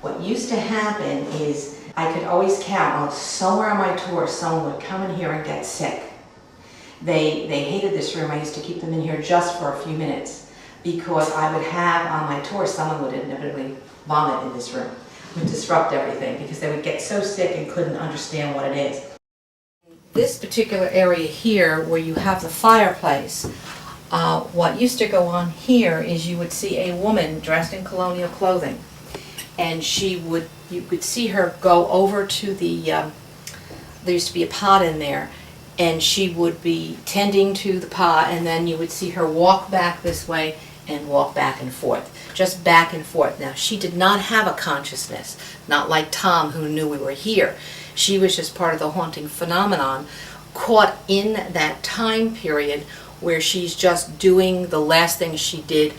What used to happen is I could always count, somewhere on my tour someone would come in here and get sick. They hated this room. I used to keep them in here just for a few minutes because I would have on my tour someone would inevitably vomit in this room. It would disrupt everything because they would get so sick and couldn't understand what it is. This particular area here where you have the fireplace, what used to go on here is you would see a woman dressed in colonial clothing, and you could see her go over to there used to be a pot in there, and she would be tending to the pot, and then you would see her walk back this way and walk back and forth, just back and forth. Now, she did not have a consciousness, not like Tom, who knew we were here. She was just part of the haunting phenomenon, caught in that time period where she's just doing the last thing she did,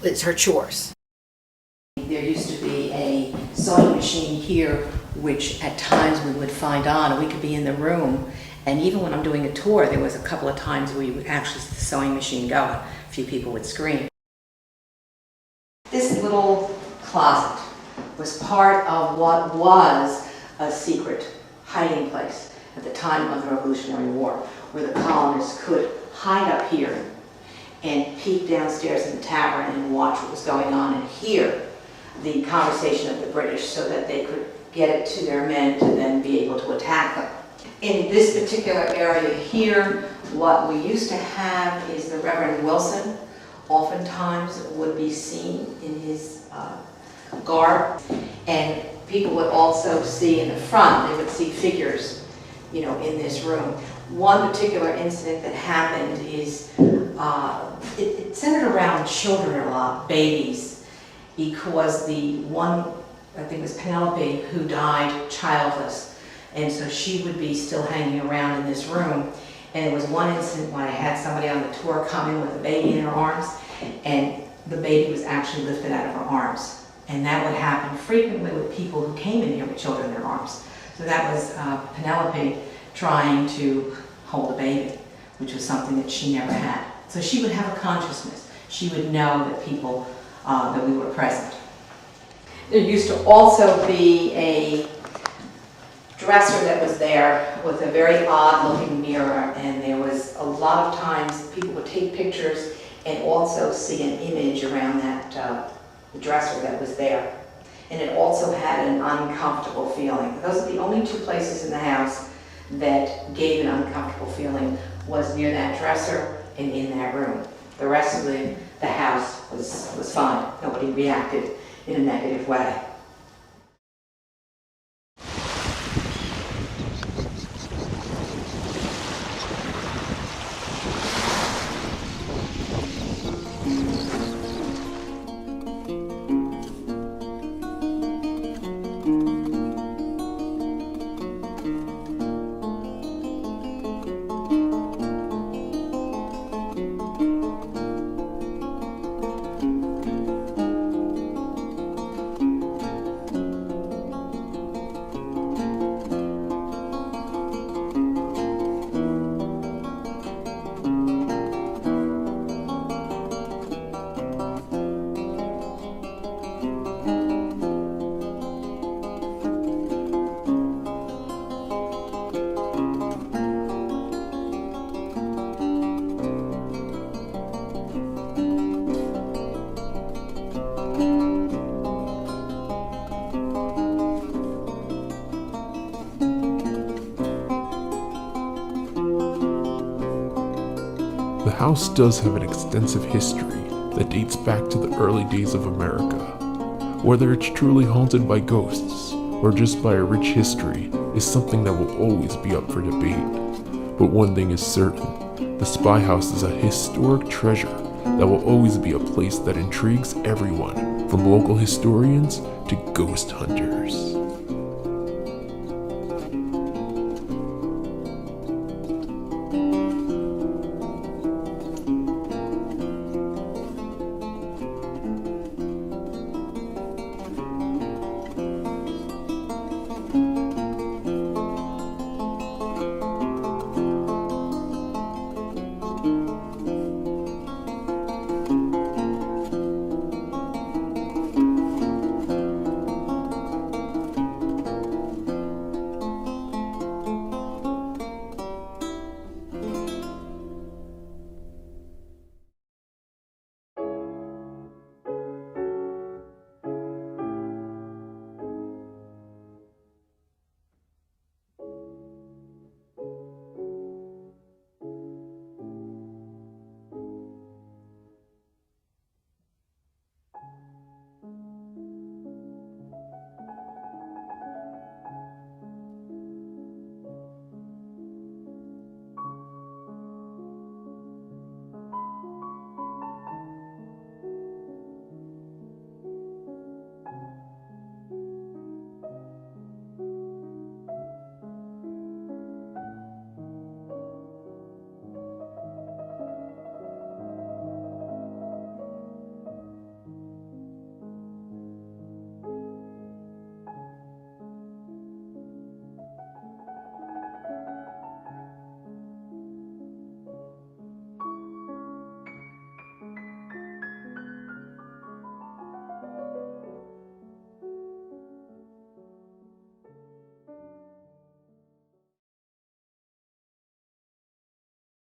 it's her chores. There used to be a sewing machine here, which at times we would find on, and we could be in the room, and even when I'm doing a tour, there was a couple of times where you would actually see the sewing machine go. A few people would scream. This little closet was part of what was a secret hiding place at the time of the Revolutionary War, where the colonists could hide up here and peek downstairs in the tavern and watch what was going on and hear the conversation of the British so that they could get it to their men to then be able to attack them. In this particular area here, what we used to have is the Reverend Wilson oftentimes would be seen in his garb, and people would also see in the front, they would see figures, in this room. One particular incident that happened is, it centered around children a lot, babies, because the one, I think it was Penelope, who died childless, and so she would be still hanging around in this room. And it was one incident when I had somebody on the tour come in with a baby in her arms, and the baby was actually lifted out of her arms. And that would happen frequently with people who came in here with children in their arms. So that was Penelope trying to hold a baby, which was something that she never had. So she would have a consciousness. She would know that people, that we were present. There used to also be a dresser that was there with a very odd looking mirror, and there was a lot of times people would take pictures and also see an image around that dresser that was there. And it also had an uncomfortable feeling. Those are the only two places in the house that gave an uncomfortable feeling, was near that dresser and in that room. The rest of the house was fine. Nobody reacted in a negative way. The house does have an extensive history that dates back to the early days of America. Whether it's truly haunted by ghosts or just by a rich history is something that will always be up for debate. But one thing is certain, the Spy House is a historic treasure that will always be a place that intrigues everyone, from local historians to ghost hunters.